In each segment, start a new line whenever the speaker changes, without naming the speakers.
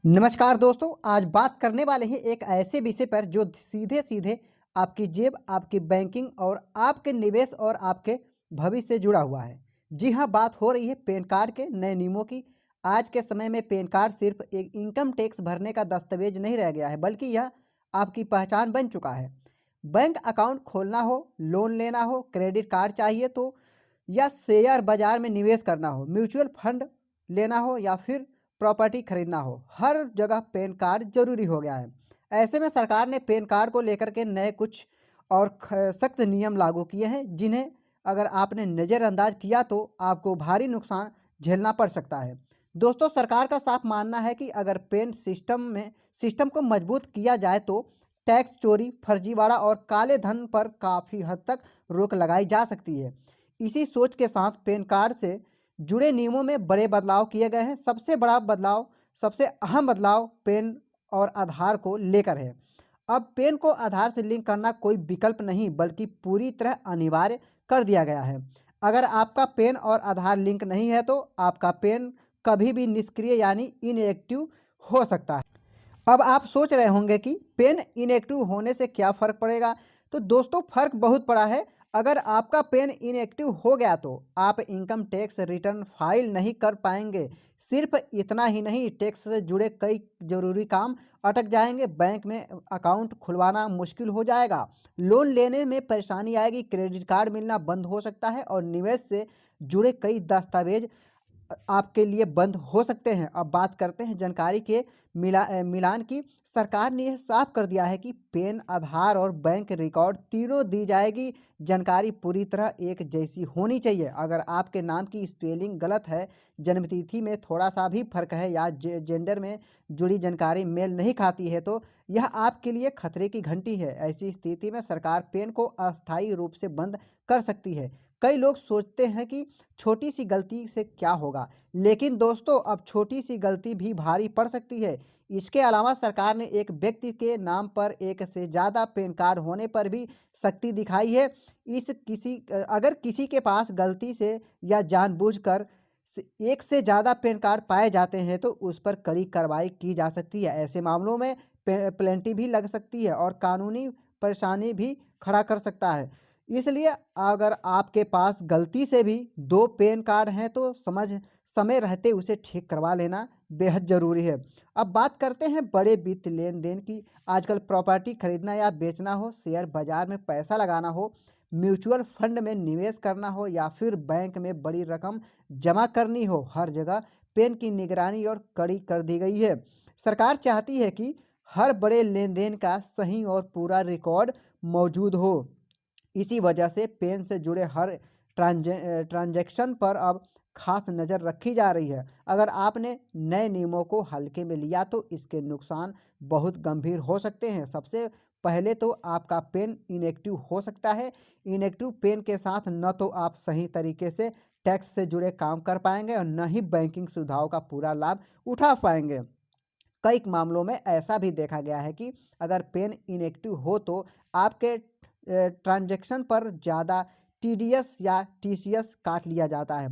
नमस्कार दोस्तों, आज बात करने वाले हैं एक ऐसे विषय पर जो सीधे सीधे आपकी जेब, आपकी बैंकिंग और आपके निवेश और आपके भविष्य से जुड़ा हुआ है। जी हाँ, बात हो रही है पैन कार्ड के नए नियमों की। आज के समय में पैन कार्ड सिर्फ एक इनकम टैक्स भरने का दस्तावेज नहीं रह गया है, बल्कि यह आपकी पहचान बन चुका है। बैंक अकाउंट खोलना हो, लोन लेना हो, क्रेडिट कार्ड चाहिए तो, या शेयर बाजार में निवेश करना हो, म्यूचुअल फंड लेना हो या फिर प्रॉपर्टी खरीदना हो, हर जगह पैन कार्ड जरूरी हो गया है। ऐसे में सरकार ने पैन कार्ड को लेकर के नए कुछ और सख्त नियम लागू किए हैं, जिन्हें अगर आपने नज़रअंदाज किया तो आपको भारी नुकसान झेलना पड़ सकता है। दोस्तों, सरकार का साफ मानना है कि अगर पैन सिस्टम को मजबूत किया जाए तो टैक्स चोरी, फर्जीवाड़ा और काले धन पर काफ़ी हद तक रोक लगाई जा सकती है। इसी सोच के साथ पैन कार्ड से जुड़े नियमों में बड़े बदलाव किए गए हैं। सबसे अहम बदलाव पैन और आधार को लेकर है। अब पैन को आधार से लिंक करना कोई विकल्प नहीं, बल्कि पूरी तरह अनिवार्य कर दिया गया है। अगर आपका पैन और आधार लिंक नहीं है तो आपका पैन कभी भी निष्क्रिय यानी इनएक्टिव हो सकता है। अब आप सोच रहे होंगे कि पेन इनएक्टिव होने से क्या फ़र्क पड़ेगा? तो दोस्तों, फ़र्क बहुत पड़ा है। अगर आपका पेन इनएक्टिव हो गया तो आप इनकम टैक्स रिटर्न फाइल नहीं कर पाएंगे। सिर्फ इतना ही नहीं, टैक्स से जुड़े कई ज़रूरी काम अटक जाएंगे, बैंक में अकाउंट खुलवाना मुश्किल हो जाएगा, लोन लेने में परेशानी आएगी, क्रेडिट कार्ड मिलना बंद हो सकता है और निवेश से जुड़े कई दस्तावेज आपके लिए बंद हो सकते हैं। अब बात करते हैं जानकारी के मिलान की। सरकार ने यह साफ कर दिया है कि पैन, आधार और बैंक रिकॉर्ड तीनों दी जाएगी। जानकारी पूरी तरह एक जैसी होनी चाहिए। अगर आपके नाम की स्पेलिंग गलत है, जन्म तिथि में थोड़ा सा भी फर्क है या जेंडर में जुड़ी जानकारी मेल नहीं खाती है तो यह आपके लिए खतरे की घंटी है। ऐसी स्थिति में सरकार पैन को अस्थायी रूप से बंद कर सकती है। कई लोग सोचते हैं कि छोटी सी गलती से क्या होगा, लेकिन दोस्तों, अब छोटी सी गलती भी भारी पड़ सकती है। इसके अलावा सरकार ने एक व्यक्ति के नाम पर एक से ज़्यादा पैन कार्ड होने पर भी सख्ती दिखाई है। अगर किसी के पास गलती से या जानबूझकर एक से ज़्यादा पैन कार्ड पाए जाते हैं तो उस पर कड़ी कार्रवाई की जा सकती है। ऐसे मामलों में पेनल्टी भी लग सकती है और कानूनी परेशानी भी खड़ा कर सकता है। इसलिए अगर आपके पास गलती से भी 2 पैन कार्ड हैं तो समय रहते उसे ठीक करवा लेना बेहद ज़रूरी है। अब बात करते हैं बड़े वित्त लेन-देन की। आजकल प्रॉपर्टी खरीदना या बेचना हो, शेयर बाज़ार में पैसा लगाना हो, म्यूचुअल फंड में निवेश करना हो या फिर बैंक में बड़ी रकम जमा करनी हो, हर जगह पैन की निगरानी और कड़ी कर दी गई है। सरकार चाहती है कि हर बड़े लेन-देन का सही और पूरा रिकॉर्ड मौजूद हो। इसी वजह से पेन से जुड़े हर ट्रांजैक्शन पर अब खास नज़र रखी जा रही है। अगर आपने नए नियमों को हल्के में लिया तो इसके नुकसान बहुत गंभीर हो सकते हैं। सबसे पहले तो आपका पेन इनएक्टिव हो सकता है। इनएक्टिव पेन के साथ न तो आप सही तरीके से टैक्स से जुड़े काम कर पाएंगे और न ही बैंकिंग सुविधाओं का पूरा लाभ उठा पाएंगे। कई मामलों में ऐसा भी देखा गया है कि अगर पेन इनएक्टिव हो तो आपके ट्रांजैक्शन पर ज़्यादा टीडीएस या टीसीएस काट लिया जाता है।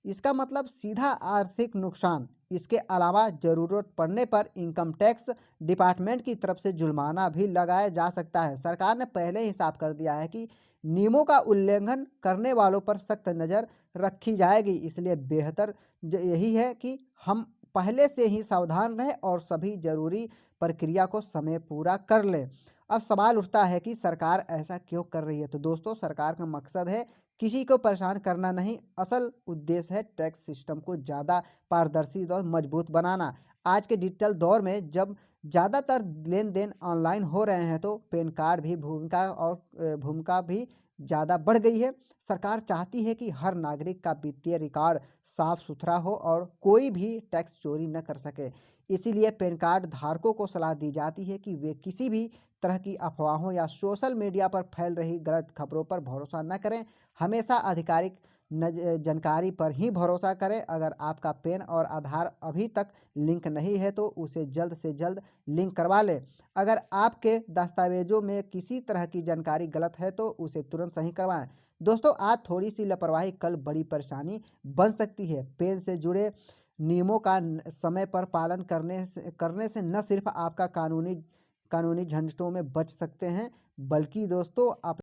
इसका मतलब सीधा आर्थिक नुकसान। इसके अलावा ज़रूरत पड़ने पर इनकम टैक्स डिपार्टमेंट की तरफ से जुर्माना भी लगाया जा सकता है। सरकार ने पहले ही साफ कर दिया है कि नियमों का उल्लंघन करने वालों पर सख्त नज़र रखी जाएगी। इसलिए बेहतर यही है कि हम पहले से ही सावधान रहें और सभी ज़रूरी प्रक्रिया को समय पूरा कर लें। अब सवाल उठता है कि सरकार ऐसा क्यों कर रही है? तो दोस्तों, सरकार का मकसद है किसी को परेशान करना नहीं, असल उद्देश्य है टैक्स सिस्टम को ज़्यादा पारदर्शी और मजबूत बनाना। आज के डिजिटल दौर में जब ज़्यादातर लेन-देन ऑनलाइन हो रहे हैं तो पैन कार्ड भी भूमिका भी ज़्यादा बढ़ गई है। सरकार चाहती है कि हर नागरिक का वित्तीय रिकॉर्ड साफ-सुथरा हो और कोई भी टैक्स चोरी न कर सके। इसीलिए पैन कार्ड धारकों को सलाह दी जाती है कि वे किसी भी तरह की अफवाहों या सोशल मीडिया पर फैल रही गलत खबरों पर भरोसा न करें। हमेशा आधिकारिक जानकारी पर ही भरोसा करें। अगर आपका पैन और आधार अभी तक लिंक नहीं है तो उसे जल्द से जल्द लिंक करवा लें। अगर आपके दस्तावेजों में किसी तरह की जानकारी गलत है तो उसे तुरंत सही करवाएं। दोस्तों, आज थोड़ी सी लापरवाही कल बड़ी परेशानी बन सकती है। पैन से जुड़े नियमों का समय पर पालन करने से न सिर्फ आपका कानूनी कानूनी झंझटों में बच सकते हैं, बल्कि दोस्तों आप